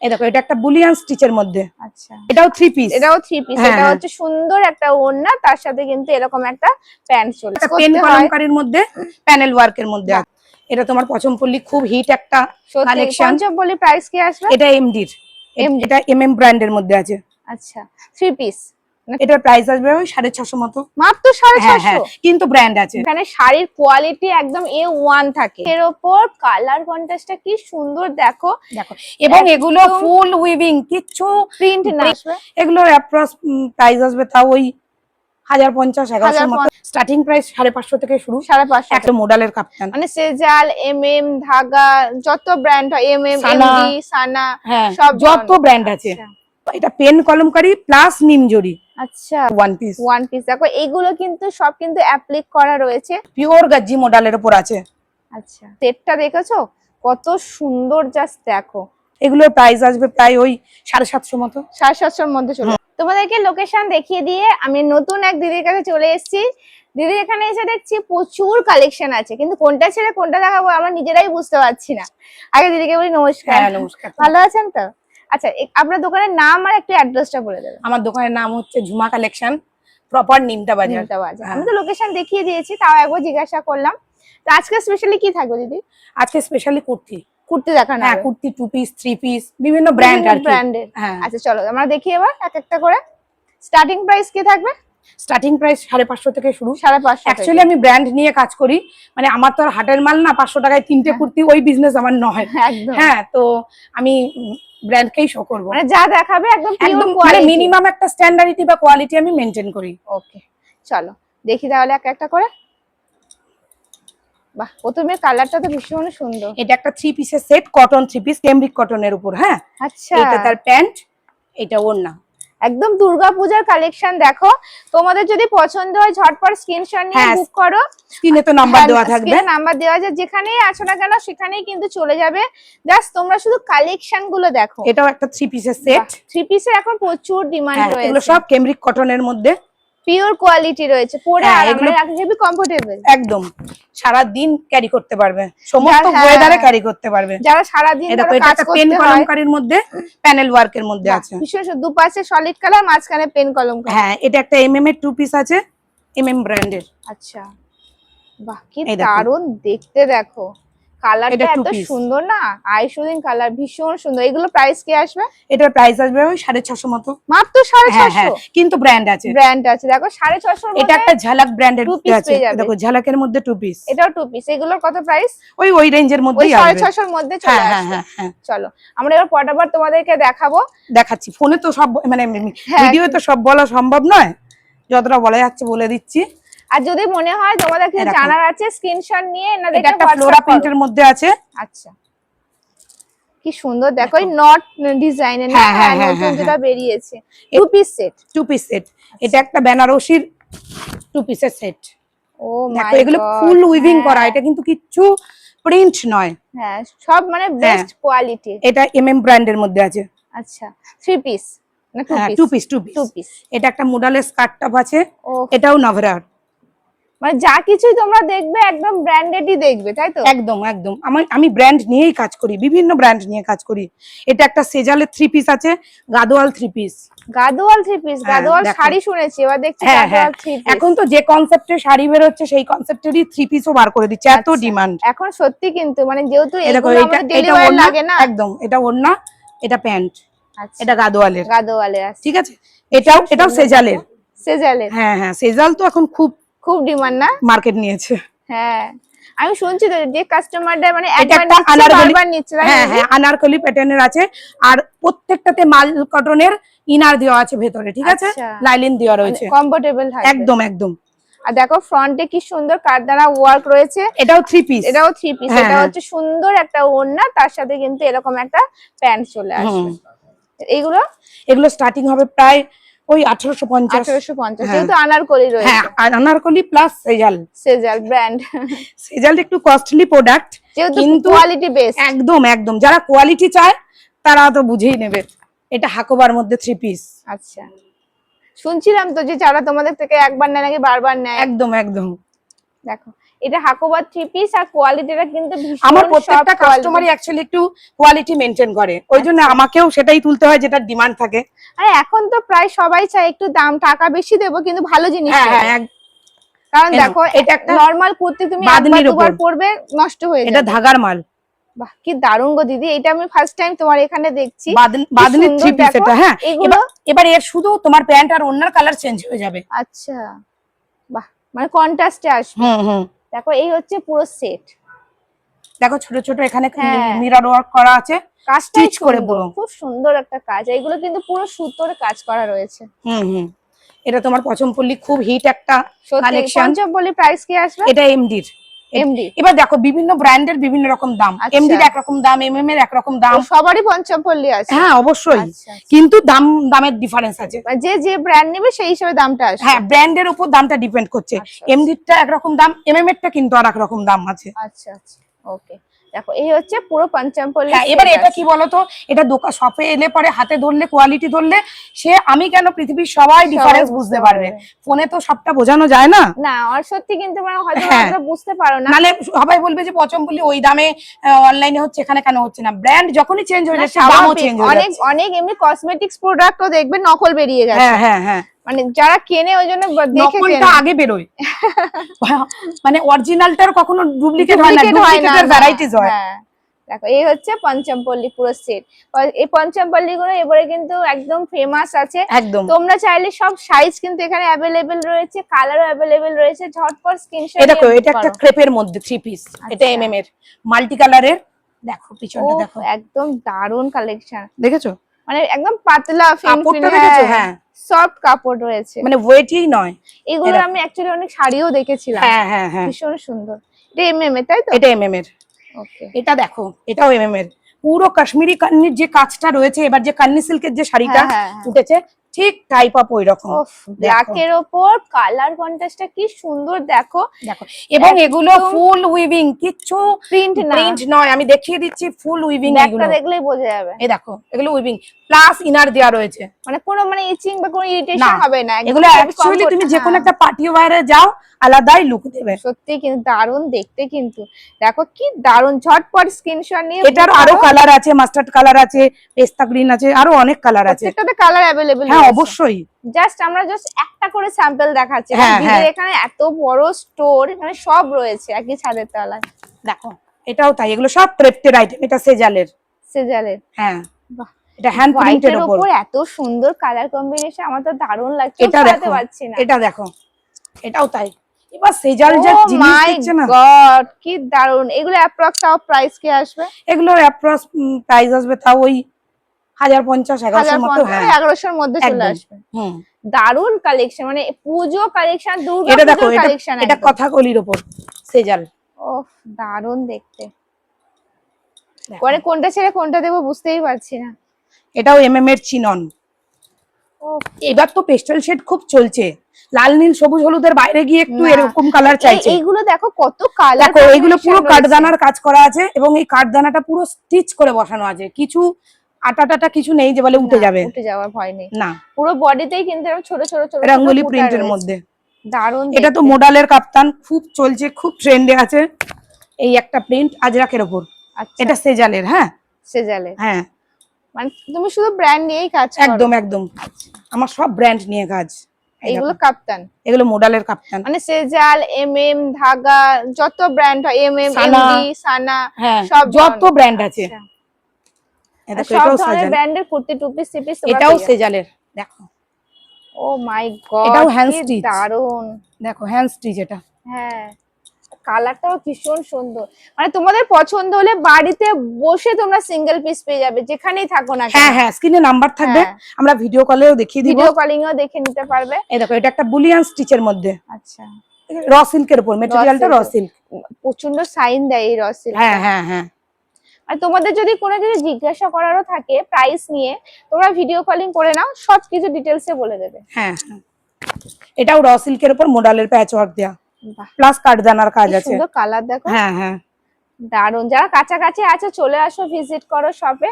এই দেখো এটা একটা বুলিয়ান স্টিচের মধ্যে। আচ্ছা, এটাও 3 পিস। এটাও 3 পিস। এটা হচ্ছে সুন্দর একটা ওড়না, তার সাথে কিন্তু এরকম একটা প্যান্ট চলে একটা পেন কলমকারীর মধ্যে প্যানেল ওয়ার্কের মধ্যে। এটা তোমার পছমপল্লী খুব হিট একটা কালেকশন। পঞ্চমপল্লী প্রাইস কি আসবে? এটা এমডির, এটা এমএম ব্র্যান্ডের মধ্যে আছে। আচ্ছা, 3 পিস। এটার প্রাইস আসবে ওই 650 মতো, মাত্র 650। কিন্তু ব্র্যান্ড আছে। এখানে শাড়ির কোয়ালিটি একদম A1 থাকে। এর উপর কালার কন্ট্রাস্টটা কি সুন্দর দেখো দেখো, এবং এগুলো ফুল উইভিং, কিছু প্রিন্ট না আসবে। এগুলোর অ্যাপ্রক্স প্রাইস আসবে তাও ওই 1050-1100 মতো। স্টার্টিং প্রাইস 550 থেকে শুরু। 550 একটা মডেলের কাপ্তান, মানে সেজাল, এমএম, ধাগা, যত ব্র্যান্ড হয়, এমএম, এমডি, সানা, সব যত ব্র্যান্ড আছে। এটা পেন কলমকারী প্লাস নিমজরি। আচ্ছা, ওয়ান পিস। দেখো এইগুলো কিন্তু সব কিন্তু অ্যাপ্লিক করা রয়েছে, পিওর গাজি মডেলের উপর আছে। আচ্ছা, সেটটা দেখেছো কত সুন্দর, জাস্ট দেখো। এগুলোর প্রাইস আসবে প্রায় ওই 750 মতো। 750-র মধ্যে চলে। তোমাদেরকে লোকেশন দেখিয়ে দিয়ে আমি নতুন এক দিদির কাছে চলে এসেছি। দিদি এখানে এসে দেখছি প্রচুর কালেকশন আছে, কিন্তু কোনটা ছেড়ে কোনটা দেখাবো আমরা নিজেরাই বুঝতে পারছি না। আগে দিদিকে বলি নমস্কার। নমস্কার। ভালো আছেন তো? আচ্ছা, আপনার দোকানের নাম আর একটু অ্যাড্রেসটা বলে দেবেন। আমার দোকানের নাম হচ্ছে ঝুমা কালেকশন, প্রপার নিমতা বাজার। আমি তো লোকেশন দেখিয়ে দিয়েছি, তাও একবার জিজ্ঞাসা করলাম। তো আজকে স্পেশালি কি থাকবে দিদি? আজকে স্পেশালি কুর্তি দেখানো হবে। কুর্তি 2 পিস 3 পিস বিভিন্ন ব্র্যান্ডের। আচ্ছা চলো আমরা দেখি এবার এক একটা করে। স্টার্টিং প্রাইস কি থাকবে? স্টার্টিং প্রাইস 550 থেকে শুরু। 550। অ্যাকচুয়ালি আমি ব্র্যান্ড নিয়ে কাজ করি, মানে আমার তো আর হাটের মাল না 500 টাকায় 3টে কুর্তি, ওই বিজনেস আমার নয়। তো আমি ব্র্যান্ডকেই শো করব, মানে যা দেখাবে একদম পিওর কোয়ালিটি, মানে মিনিমাম একটা স্ট্যান্ডার্ডিটি বা কোয়ালিটি আমি মেইনটেইন করি। ওকে চলো দেখি তাহলে এক একটা করে। বাহ, প্রথমে কালারটা তো ভীষণ সুন্দর। এটা একটা 3 পিসের সেট, কটন 3 পিস, ক্যামব্রিক কটনের উপর। আচ্ছা, এটা তার প্যান্ট, এটা ওড়না। একদম দুর্গাপূজার কালেকশন। দেখো তোমাদের যদি পছন্দ হয় ঝটপট স্ক্রিনশট নিয়ে বুক করো। স্ক্রিনে তো নাম্বার দেওয়া থাকবে, স্ক্রিনে নাম্বার দেওয়া আছে, যেখানেই আছো না কেন সেখানেই কিন্তু চলে যাবে। জাস্ট তোমরা শুধু কালেকশন গুলো দেখো। এটাও একটা 3 পিসের সেট। 3 পিসের এখন প্রচুর ডিমান্ড রয়েছে। এগুলো সব ক্যামব্রিক কটনের মধ্যে, পিওর কোয়ালিটি রয়েছে, পরে আরামে হেভি কমফোর্টেবল। একদম সারা দিন ক্যারি করতে পারবে, সমস্ত ওয়েদারে ক্যারি করতে পারবে। যারা সারা দিন কাজ করতে হয়। পেন কলমকারীর মধ্যে প্যানেল ওয়ার্কের মধ্যে আছে। বিশেষ দুপাশে সলিড কালার, মাঝখানে পেন কলমকারী। এটা একটা এমএম এর 2 পিস আছে, এমএম ব্র্যান্ডের। আচ্ছা, বাহ কি দারুণ দেখতে। দেখো কালারটা এত সুন্দর না, আইশুদিন কালার, ভীষণ সুন্দর। এগুলো প্রাইস কি আসবে? এটার প্রাইস আসবে ওই 650 মতো। মাত্র 650, কিন্তু ব্র্যান্ড আছে। দেখো 650 এটা একটা ঝালাক ব্র্যান্ডের আছে। দেখো ঝালাকের মধ্যে 2 পিস, এটাও 2 পিস। এগুলোর কত প্রাইস? ওই রেঞ্জের মধ্যেই আসবে, 650-র মধ্যে চলে আসবে। চলো আমরা এবার পটাপট তোমাদেরকে দেখাচ্ছি। ফোনে তো সব মানে ভিডিও তো সব বলা সম্ভব নয়, যতটা বলা যাচ্ছে বলে দিচ্ছি। আর যদি মনে হয় তোমাদের কিছু জানার আছে, স্ক্রিনশট নিয়ে এটা একটা ফ্লোরা প্রিন্টের মধ্যে আছে। আচ্ছা, কি সুন্দর দেখো, এই নট ডিজাইনের না, নতুন যেটা বেরিয়েছে। 2 পিস সেট। এটা একটা বেনারসির 2 পিসের সেট। ও মাই গড, এগুলো ফুল উইভিং করা, এটা কিন্তু কিচ্ছু প্রিন্ট নয়। সব মানে বেস্ট কোয়ালিটি। এটা এমএম ব্র্যান্ডের মধ্যে আছে। আচ্ছা, 3 পিস না 2 পিস। এটা একটা মডেলের স্কার্ট টপ আছে, এটাও নভরার। মানে যা কিছুই তোমরা দেখবে একদম ব্র্যান্ডেডই দেখবে, তাই তো? একদম আমি ব্র্যান্ড নিয়েই কাজ করি, বিভিন্ন ব্র্যান্ড নিয়ে কাজ করি। এটা একটা সেজালের 3 পিস আছে, গাদোয়াল 3 পিস। গাদোয়াল শাড়ি শুনেছি, এবার দেখছি গাদোয়াল 3 পিস। এখন তো যে কনসেপ্টে শাড়ি বের হচ্ছে সেই কনসেপ্টেরই 3 পিসও বার করে দিচ্ছে, এত ডিমান্ড এখন সত্যি। কিন্তু মানে যেহেতু এগুলো আমাদের ডেলিভারি লাগে না। একদম, এটা ওড়না, এটা প্যান্ট, এটা গাদোয়ালের আছে। ঠিক আছে, এটাও সেজালের। সেজাল তো এখন খুব ডিমান্ড না, মার্কেট নিয়েছে। আমি শুনছি তো যে কাস্টমাররা মানে বারবার নিচ্ছে। আনারকলি প্যাটার্নের আছে, আর প্রত্যেকটাতে মাল কটনের ইনার দেওয়া আছে ভেতরে, ঠিক আছে, লাইলিন দেওয়া রয়েছে, কমফোর্টেবল থাকবে একদম। আর দেখো ফ্রন্টে কি সুন্দর কারদানা ওয়ার্ক রয়েছে। এটাও 3 পিস। এটা হচ্ছে সুন্দর একটা ওড়না, তার সাথে কিন্তু এরকম একটা প্যান্ট চলে আসবে। এগুলো স্টার্টিং হবে প্রায় ওই 1850। যেহেতু আনারকলি রয়েছে। Anarkali plus Sejal brand. সেজাল একটু কস্টলি প্রোডাক্ট, কিন্তু কোয়ালিটি বেস্ট। একদম যারা কোয়ালিটি চায় তারা তো বুঝেই নেবে। এটা হাকোবার মধ্যে 3 পিস। আচ্ছা, শুনছিলাম তো যে যারা তোমাদের থেকে একবার নেয় নাকি বারবার নেয়। একদম দেখো এটা হাকোবা 3 পিস আর কোয়ালিটিটা কিন্তু ভীষণ আমার প্রত্যেকটা কাস্টমারই অ্যাকচুয়ালি একটু কোয়ালিটি মেইনটেইন করে, ওই জন্য আমাকেও সেটাই তুলতে হয় যেটা ডিমান্ড থাকে। আরে এখন তো প্রায় সবাই চায় একটু দাম টাকা বেশি দেবো কিন্তু ভালো জিনিস হ্যাঁ, কারণ দেখো এটা একটা নরমাল কুর্তি তুমি একবার দুবার পরবে নষ্ট হয়ে যাবে, এটা ধাগার মাল। বাহ কি দারুণ গো দিদি, এটা আমি ফার্স্ট টাইম তোমার এখানে দেখছি। বাদনি 3 পিস এটা। হ্যাঁ, এবার এর শুধু তোমার প্যান্ট আর ওন্নার কালার চেঞ্জ হয়ে যাবে। আচ্ছা, বাহ, মানে কন্ট্রাস্টে আসবে। দেখো এই হচ্ছে পুরো সেট, দেখো ছোট ছোট এখানে মিরর ওয়ার্ক করা আছে, কাজটাই করে পুরো খুব সুন্দর একটা কাজ। এগুলো কিন্তু পুরো সুতোর কাজ করা রয়েছে। এটা তোমার পঞ্চমপল্লী খুব হিট একটা কালেকশন। পঞ্চমপল্লী প্রাইস কি আসবে? এটা এমডি। এবার দেখো বিভিন্ন ব্র্যান্ডের বিভিন্ন রকম দাম, এমডি এর একরকম দাম, এমএম এর একরকম দাম, সবারই পঞ্চমপল্লী আছে। হ্যাঁ অবশ্যই, কিন্তু দামের ডিফারেন্স আছে, যে ব্র্যান্ড নেবে সেই হিসেবে দামটা আসবে। হ্যাঁ, ব্র্যান্ডের উপর দামটা ডিপেন্ড করছে। এমডি টা একরকম দাম, এমএম এরটা কিন্তু আর একরকম দাম আছে। আচ্ছা আচ্ছা, ওকে। দেখো এই হচ্ছে পুরো পঞ্চমপল্লী। হ্যাঁ, এবার এটা কি বলতো, এটা দোকান শপে এলে পরে হাতে ধরলে কোয়ালিটি ধরলে সে আমি কেন পৃথিবীর সবাই ডিফারেন্স বুঝতে পারবে, ফোনে তো সবটা বোঝানো যায় না। না, আর সত্যি কিন্তু মানে হয়তো আমরা বুঝতে পারো না, নালে সবাই বলবে যে পঞ্চমপল্লী ওই দামে অনলাইনে হচ্ছে, এখানে কেন হচ্ছে না। ব্র্যান্ড যখনই চেঞ্জ হয়ে যাচ্ছে দামও চেঞ্জ হয়ে যাচ্ছে। অনেক এমনি কসমেটিক্স প্রোডাক্টও দেখবে নকল বেরিয়ে গেছে। হ্যাঁ, মানে যারা কেনে ওই জন্য দেখে নকলটা আগে বেরোয়, মানে অরিজিনালটার কখনো ডুপ্লিকেট হয় না, ডুপ্লিকেটের ভ্যারাইটিজ হয়। দেখো এই হচ্ছে পঞ্চমপল্লী পুরো সেট। এই পঞ্চমপল্লী গুলো এবারে কিন্তু একদম ফেমাস আছে একদম। তোমরা চাইলে সব সাইজ কিন্তু এখানে অ্যাভেলেবেল রয়েছে, কালারও অ্যাভেলেবেল রয়েছে, ঝটপট স্ক্রিনশট নিয়ে দেখো এটা একটা ক্রেপের মধ্যে 3 পিস, এটা এমএম এর মাল্টি কালারের। দেখো পিছনটা দেখো, একদম দারুণ কালেকশন, দেখেছো? মানে একদম পাতলা কাপড়টা দেখেছো? হ্যাঁ, সফট কাপড় রয়েছে, মানে ওয়েটই নয়। এগুলো আমি অ্যাকচুয়ালি অনেক শাড়িও দেখেছিলাম। হ্যাঁ, ভীষণ সুন্দর। এটা এমএম এর, তাই তো? এটা এমএম এর। ওকে, এটা দেখো, এটাও এমএম এর। পুরো কাশ্মীরি কান্নির যে কাজটা রয়েছে, এবার যে কান্নি সিল্কের যে শাড়িটা উঠেছে ঠিক টাইপ আপ ওই রকম ব্ল্যাক এর উপর কালার কন্ট্রাস্টটা কি সুন্দর। দেখো এবং এগুলো ফুল উইভিং, কিছু প্রিন্ট নয়, আমি দেখিয়ে দিচ্ছি ফুল উইভিং। এগুলো দেখলেই বোঝা যাবে। এই দেখো এগুলো উইভিং প্লাস ইনার দেয়া রয়েছে, মানে কোনো ইচিং বা কোনো ইরিটেশন হবে না। এগুলো অ্যাকচুয়ালি তুমি যে কোনো একটা পার্টি ওয়্যারে যাও আলাদাই লুক দেবে। সত্যি কিন্তু দারুণ দেখতে, কিন্তু দেখো কি দারুণ। ঝটপট স্ক্রিনশট নিয়ে, এটার আরো কালার আছে, মাস্টার্ড কালার আছে, পেস্তা গ্রিন আছে, আরো অনেক কালার আছে। প্রত্যেকটাতে কালার अवेलेबल। হ্যাঁ অবশ্যই, আমরা জাস্ট একটা করে স্যাম্পল দেখাচ্ছি। এখানে এত বড় স্টোর, এখানে সব রয়েছে একই ছাদের তলায়। দেখো এটাও তাই, এগুলো সব ক্রেপ্টের আইটেম। এটা সেজালের। হ্যাঁ, বাহ, এটা হ্যান্ড প্রিন্টের উপর এত সুন্দর কালার কম্বিনেশন, আমার তো দারুণ লাগছে। এটা দেখো, এটা দেখো, এটাও তাই। এবার সেজাল যে জিনিস দিচ্ছে না, গড কি দারুণ। এগুলো অ্যাপ্রক্স প্রাইস কি আসবে? এগুলো অ্যাপ্রক্স প্রাইস আসবে তাও ওই 1050-1100 মতো। হ্যাঁ, 1100 এর মধ্যে চলে আসবে। দারুণ কালেকশন, মানে পুজো কালেকশন, দুর্গা পুজো কালেকশন। এটা কথাকলির উপর সেজাল। ওফ দারুণ দেখতে। পরে কোনটা ছেড়ে কোনটা দেবো বুঝতেই পারছি না। এটাও এমএম এর চিনন। এবার তো পেস্টেল শেড খুব চলছে, লাল নীল সবুজ হলুদের বাইরে গিয়ে একটু এরকম কালার চাইছে। এইগুলো দেখো কত কালার, দেখো এইগুলো পুরো কাঠদানার কাজ করা আছে এবং এই কাঠদানাটা পুরো স্টিচ করে বসানো আছে, কিছু আটা কিছু নেই যে বলে উঠে যাবে, উঠে যাওয়ার ভয় নেই না। পুরো বডিতেই কিন্তু ছোট ছোট ছোট রঙ্গোলি প্রিন্টের মধ্যে দারুণ। এটা তো মডেলের কাপ্তান খুব চলছে, খুব ট্রেন্ডে আছে। এই একটা প্রিন্ট আজরাকের উপর, এটা সেজালের। হ্যাঁ, সেজালের। হ্যাঁ, মানে তুমি শুধু ব্র্যান্ড নিয়েই কাজ করো? একদম একদম, আমার সব ব্র্যান্ড নিয়ে কাজ। এগুলো কাপ্তান, এগুলো মডেলের কাপ্তান, মানে সেজাল, এমএম, ধাগা, যত ব্র্যান্ড হয়, এমএম, এমডি, সানা, সব যত ব্র্যান্ড আছে। সব ধরনের ব্র্যান্ডের কুর্তি, টুপি, সিপিস। এটাও সেজালের। দেখো ও মাই গড, এটাও হ্যান্ড স্টিচ, দারুন। দেখো হ্যান্ড স্টিচ এটা। হ্যাঁ, কালারটাও ভীষণ সুন্দর। মানে তোমাদের পছন্দ হলে বাড়িতে বসে তোমরা সিঙ্গেল পিস পেয়ে যাবে যেখানেই থাকো না। হ্যাঁ, স্ক্রিনে নাম্বার থাকবে, আমরা ভিডিও কলেও দেখিয়ে দিব, ভিডিও কলিং এও দেখে নিতে পারবে। এই দেখো এটা একটা বুলিয়ান স্টিচের মধ্যে। আচ্ছা, র সিল্কের উপর, ম্যাটেরিয়ালটা র সিল্ক, প্রচন্ড সাইন দেয় এই র সিল্ক। হ্যাঁ। আর তোমাদের যদি কোনো কিছু জিজ্ঞাসা করারও থাকে প্রাইস নিয়ে, তোমরা ভিডিও কলিং করে নাও, সবকিছু ডিটেইলসে বলে দেবে। হ্যাঁ, এটাও র সিল্কের উপর মডেলের প্যাচ ওয়ার্ক দেয়া, প্লাস কাঠদানার কাজ আছে। সুন্দর কালার দেখো। হ্যাঁ, দারুন। যারা কাছাকাছি আছে চলে আসো, ভিজিট করো শপে।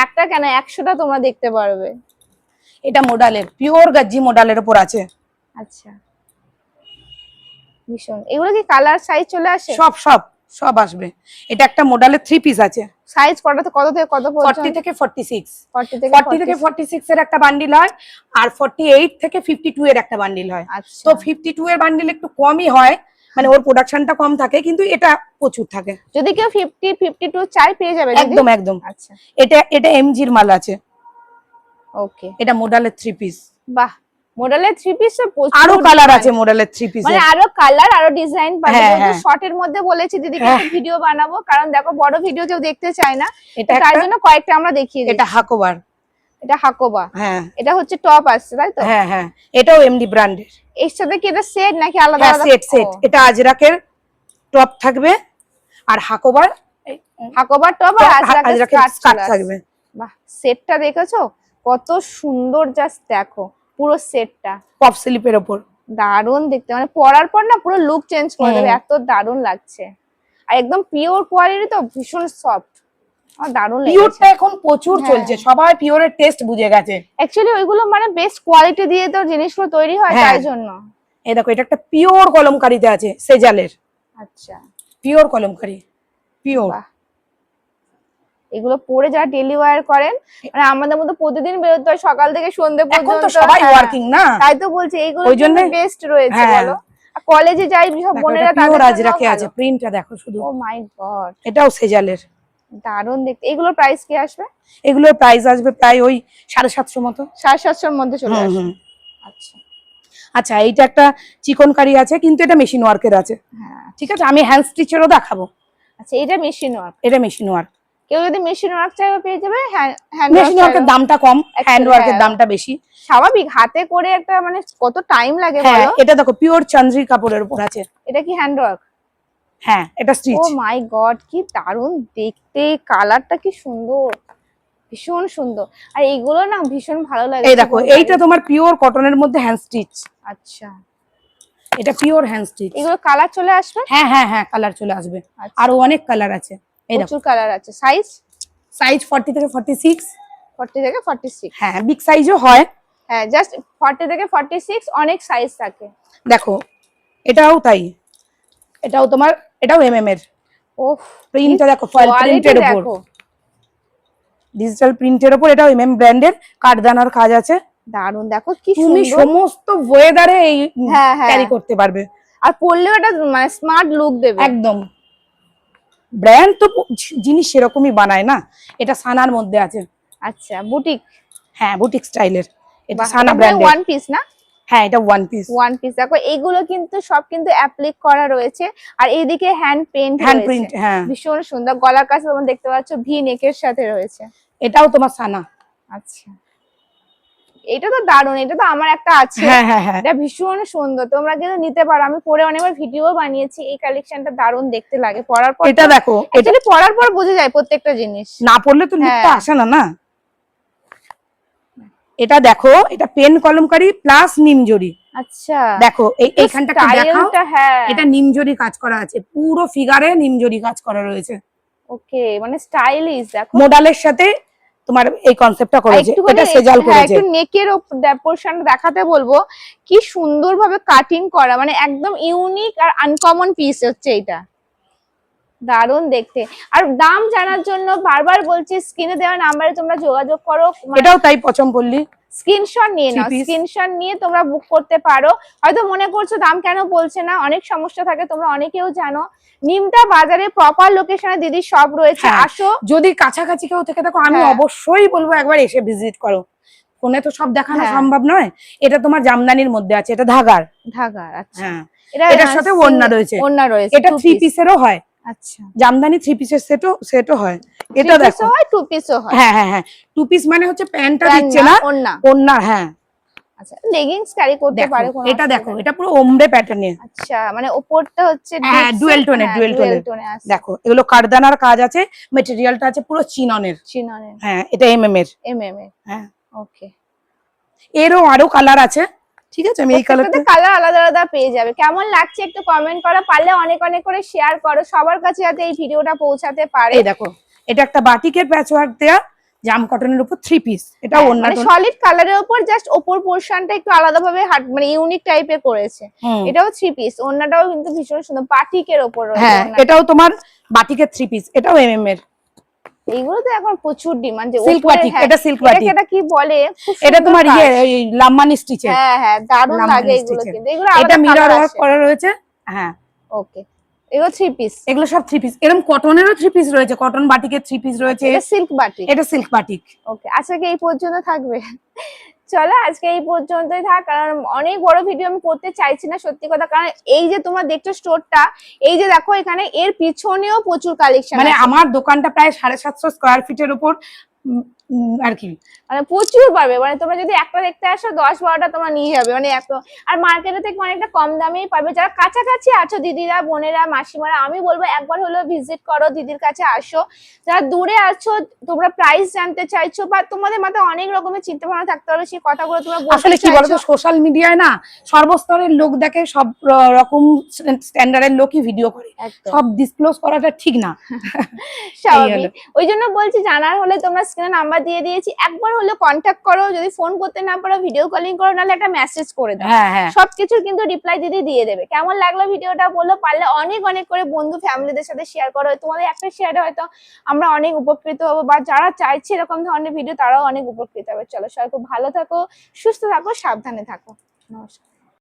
একটা কেন 100টা তোমরা দেখতে পারবে। এটা মডেলের পিওর গাজ্জি মডেলের উপর আছে। আচ্ছা, ভীষণ। এগুলো কি কালার সাইজ চলে আসে? সব সব সব আসবে। এটা একটা মডেলের 3 পিস আছে। সাইজ কত থেকে কত পর্যন্ত? 40 থেকে 46। 40 থেকে 46 এর একটা বান্ডিল হয়, আর 48 থেকে 52 এর একটা বান্ডিল হয়। আচ্ছা। তো 52 এর বান্ডিল একটু কমই হয়, মানে ওর প্রোডাকশনটা কম থাকে, কিন্তু এটা প্রচুর থাকে। যদি কেউ 50 52 চাই পেয়ে যাবে দিদি? একদম একদম। আচ্ছা, এটা এমজির মাল আছে। ওকে। এটা মডেলের 3 পিস। বাহ, মডেলের 3 পিস প্রচুর। আরো কালার আছে মডেলের 3 পিসে, মানে আরো কালার আরো ডিজাইন পাবে। হ্যাঁ, যেহেতু হ্যাঁ। শর্টের মধ্যে বলেছি দিদিকে একটু ভিডিও বানাবো, কারণ দেখো বড় ভিডিও কেউ দেখতে চায় না, এটা তার জন্য কয়েকটা আমরা দেখিয়ে দিই। এটা হাকোবার। এটা হাকোবা। হ্যাঁ, এটা হচ্ছে টপ আসছে তাই তো? হ্যাঁ হ্যাঁ, এটাও এমডি ব্র্যান্ডের। এর সাথে কি এটা সেট নাকি আলাদা হ্যাঁ, আলাদা? Set set. ও, এটা আজরাকের টপ থাকবে, আর হাকোবার হাকোবার টপ আর আজরাকের স্কার্ট থাকবে। বাহ, সেটটা দেখেছো কত সুন্দর, জাস্ট দেখো পুরো সেটটা পপ স্লিপের উপর। দারুণ দেখতে, মানে পরার পর না পুরো লুক চেঞ্জ করে দেবে, এত দারুণ লাগছে। আর একদম পিওর কোয়ালিটি, তো ভীষণ সফট, আমার দারুণ লেগেছে। পিওরটা এখন প্রচুর চলছে, সবাই পিওরের টেস্ট বুঝে গেছে। অ্যাকচুয়ালি ওইগুলো মানে বেস্ট কোয়ালিটি দিয়ে তো জিনিসগুলো তৈরি হয়, তাই জন্য। এই দেখো, এটা একটা পিওর কলমকারীতে আছে, সেজালের। আচ্ছা, পিওর কলমকারী, পিওর। এগুলো পরে যারা ডেলি ওয়্যার করেন, মানে আমাদের মতো প্রতিদিন বেরোতে হয় সকাল থেকে সন্ধ্যে এখন পর্যন্ত, তো সবাই ওয়ার্কিং না, তাই তো বলছি এইগুলো ওই জন্য বেস্ট রয়েছে। বলো, কলেজে যাই সব বোনেরা, পিওর তাদের আজরাকে আছে। প্রিন্টটা দেখো শুধু, ও মাই গড, এটাও সেজালের। দারুণ দেখতে। এগুলোর প্রাইস কি আসবে? এগুলোর প্রাইস আসবে প্রায় ওই 750 মতো, 750-র মধ্যে চলে আসবে। আচ্ছা আচ্ছা, এইটা একটা চিকনকারি আছে, কিন্তু এটা মেশিন ওয়ার্কের আছে। হ্যাঁ, ঠিক আছে, আমি হ্যান্ড স্টিচেরও দেখাবো। আচ্ছা, এটা মেশিন ওয়ার্ক। এটা মেশিন ওয়ার্ক। কেউ যদি মেশিন ওয়ার্ক চাইবে পেয়ে যাবে। হ্যান্ড মেশিন ওয়ার্কের দামটা কম, হ্যান্ড ওয়ার্কের দামটা বেশি। স্বাভাবিক, হাতে করে একটা মানে কত টাইম লাগে বলো। এটা দেখো পিওর চন্দ্রি কাপড়ের উপর আছে। এটা কি হ্যান্ড ওয়ার্ক? হ্যাঁ, এটা স্টিচ। ও মাই গড, কি দারুণ দেখতে, কালারটা কি সুন্দর, ভীষণ সুন্দর। আর এইগুলো না ভীষণ ভালো লাগে। এই দেখো, এইটা তোমার পিওর কটনের মধ্যে হ্যান্ড স্টিচ। আচ্ছা, এটা পিওর হ্যান্ড স্টিচ। এগুলো কালার চলে আসবে? হ্যাঁ হ্যাঁ হ্যাঁ, কালার চলে আসবে, আরো অনেক কালার আছে। এই দেখো, প্রচুর কালার আছে। সাইজ 40 থেকে 46। 40 থেকে 46। হ্যাঁ, বিগ সাইজও হয়। হ্যাঁ, জাস্ট 40 থেকে 46 অনেক সাইজ থাকে। দেখো, এটাও তাই, এটাও তোমার, এটাও এর। ওফ, প্রিন্টটা দেখো, ফয়েল প্রিন্টের উপর, ডিজিটাল প্রিন্টের উপর। এটাও ব্র্যান্ডের, কাঠদানার কাজ আছে। দারুণ, দেখো কি তুমি সুন্দর, সমস্ত ওয়েদারে এই ক্যারি করতে পারবে, আর পরলেও এটা মানে স্মার্ট লুক দেবে একদম। ব্র্যান্ড তো জিনিস সেরকমই বানায় না। এটা সানার মধ্যে আছে। আচ্ছা, বুটিক। হ্যাঁ, বুটিক স্টাইলের। এটা সানা ব্র্যান্ডের। ওয়ান পিস না? হ্যাঁ, এটা ওয়ান পিস। One piece. দেখো এইগুলো কিন্তু সব কিন্তু অ্যাপ্লিক করা রয়েছে, আর এইদিকে হ্যান্ড প্রিন্ট রয়েছে। হ্যাঁ, ভীষণ সুন্দর। গলার কাছে তোমরা দেখতে পাচ্ছ ভি নেকের সাথে রয়েছে। এটাও তোমার সানা। আচ্ছা, এটা তো দারুণ, এটা তো আমার একটা আছে। হ্যাঁ হ্যাঁ হ্যাঁ, এটা ভীষণ সুন্দর, তোমরা কিন্তু নিতে পারো। আমি পরে অনেকবার ভিডিও বানিয়েছি। এই কালেকশনটা দারুণ দেখতে লাগে পরার পর। এটা দেখো, এটা পরার পর বোঝা যায় প্রত্যেকটা জিনিস, না পড়লে তো লুকটা আসে না না। এটা দেখো, এটা পেন কলমকারি প্লাস নিমজরি। আচ্ছা, দেখো এইখানটা দেখাও। হ্যাঁ, এটা নিমজরি কাজ করা আছে, পুরো ফিগারে নিমজরি কাজ করা রয়েছে। ওকে, মানে স্টাইলিশ। দেখো মডেলের সাথে তোমার এই কনসেপ্টটা করেছে, এটা সেজাল করেছে। একটু নেকের পোরশন দেখাতে বলবো, কি সুন্দরভাবে কাটিং করা, মানে একদম ইউনিক আর আনকমন পিস হচ্ছে এটা, দারুণ দেখতে। আর দাম জানার জন্য বারবার বলছি, স্ক্রিনে দেওয়া নাম্বারে তোমরা যোগাযোগ করো। এটাও তাই পছন্দ করলি, স্ক্রিনশট নিয়ে নাও, স্ক্রিনশট নিয়ে তোমরা বুক করতে পারো। হয়তো মনে করছো দাম কেন বলছে না, অনেক সমস্যা থাকে, তোমরা অনেকেও জানো। নিমতা বাজারে প্রপার লোকেশনে দিদি সব রয়েছে, আসো। যদি কাছাকাছি কেউ থেকে দেখো, আমি অবশ্যই বলবো একবার এসে ভিজিট করো। ফোনে তো সব দেখানো সম্ভব নয়। এটা তোমার জামদানির মধ্যে আছে, এটা ধাগার। আচ্ছা, হ্যাঁ, এটার সাথে ওড়না রয়েছে। এটা 3 পিসেরও হয়। আচ্ছা, জামদানি 3 পিসের সেটও হয়। এটা দেখো, হয় 2 পিসও হয়। হ্যাঁ হ্যাঁ হ্যাঁ, 2 পিস মানে হচ্ছে প্যান্টটা দিচ্ছে না, ওড়না। হ্যাঁ, আচ্ছা, লেগিংস ক্যারি করতে পারে। এটা দেখো, এটা পুরো ওমরে প্যাটার্নে। আচ্ছা, মানে উপরটা হচ্ছে ডুয়েল টোনের, দেখো এগুলো কাঠদানার কাজ আছে, ম্যাটেরিয়ালটা আছে পুরো চিননের। হ্যাঁ, এটা এর। হ্যাঁ, ওকে। এরও আরো কালার আছে। ঠিক আছে, আমি এই কালারটা, কালার আলাদা আলাদা পেয়ে যাবে। কেমন লাগছে একটু কমেন্ট করো, পারলে অনেক অনেক করে শেয়ার করো, সবার কাছে যাতে এই ভিডিওটা পৌঁছাতে পারে। এই দেখো, এটা একটা বাটিকের প্যাচওয়ার্ক দেয়া, জাম কটনের উপর 3 পিস, এটা ওন্না মানে সলিড কালারের উপর জাস্ট উপর পোরশনটা একটু আলাদাভাবে মানে ইউনিক টাইপের করেছে। এটাও 3 পিস, ওন্নাটাও কিন্তু ভীষণ সুন্দর বাটিকের উপর রয়েছে। হ্যাঁ এটাও তোমার বাটিকের 3 পিস, এটাও এমএম এর। এইগুলো তো এখন প্রচুর ডিমান্ড, যে সিল্ক বাটিক, এটা সিল্ক বাটিক। এটা কি বলে, এটা তোমার এই লাম্বানি স্টিচের। হ্যাঁ হ্যাঁ দারুণ লাগে এগুলো কিন্তু, এগুলো এটা মিরর ওয়ার্ক করা রয়েছে। হ্যাঁ ওকে, এগুলো 3 পিস, এগুলো সব 3 পিস। এরকম কটনেরও 3 পিস রয়েছে, কটন বাটিকের 3 পিস রয়েছে। এটা সিল্ক বাটিক, এটা সিল্ক বাটিক। ওকে আজকে এই পর্যন্ত থাকবে। চলো আজকে এই পর্যন্তই থাক, কারণ অনেক বড় ভিডিও আমি করতে চাইছি না সত্যি কথা, কারণ এই যে তোমরা দেখছো স্টোরটা, এই যে দেখো এখানে এর পিছনেও প্রচুর কালেকশন, মানে আমার দোকানটা প্রায় 750 স্কয়ার ফিটের উপর আর কি, মানে প্রচুর পাবে। মানে তোমরা যদি একটা দেখতে আসো 10-12টা তোমরা নিয়ে যাবে, মানে এত। আর মার্কেটে থেকে অনেকটা কম দামেই পাবে। যারা কাছাকাছি আছো দিদিরা, বোনেরা, মাসিমারা, আমি বলবো একবার হলেও ভিজিট করো, দিদির কাছে আসো। যারা দূরে আছো, তোমরা প্রাইস জানতে চাইছো বা তোমাদের মাথায় অনেক রকমের চিন্তা ভাবনা থাকতে পারে, সেই কথাগুলো তোমরা বলতে আসলে কি বলতো, চাইছো। সোশ্যাল মিডিয়ায় না সর্বস্তরের লোক দেখে, সব রকম স্ট্যান্ডার্ডের লোকই ভিডিও করে, সব ডিসক্লোজ করাটা ঠিক না। স্বাভাবিক, ওই জন্য বলছি জানার হলে তোমরা স্ক্রিনে নাম্বার দিয়ে দিয়েছি, একবার হলে কন্ট্যাক্ট করো। যদি ফোন করতে না পারো ভিডিও কলিং করো, নাহলে একটা মেসেজ করে দাও, সবকিছুর কিন্তু রিপ্লাই দিদি দিয়ে দেবে। কেমন লাগলো ভিডিওটা বলো, পারলে অনেক অনেক করে বন্ধু ফ্যামিলিদের সাথে শেয়ার করো। তোমাদের একটা শেয়ারে হয়তো আমরা অনেক উপকৃত হবো, বা যারা চাইছে এরকম ধরনের ভিডিও তারাও অনেক উপকৃত হবে। চলো সবাই খুব ভালো থাকো, সুস্থ থাকো, সাবধানে থাকো, নমস্কার।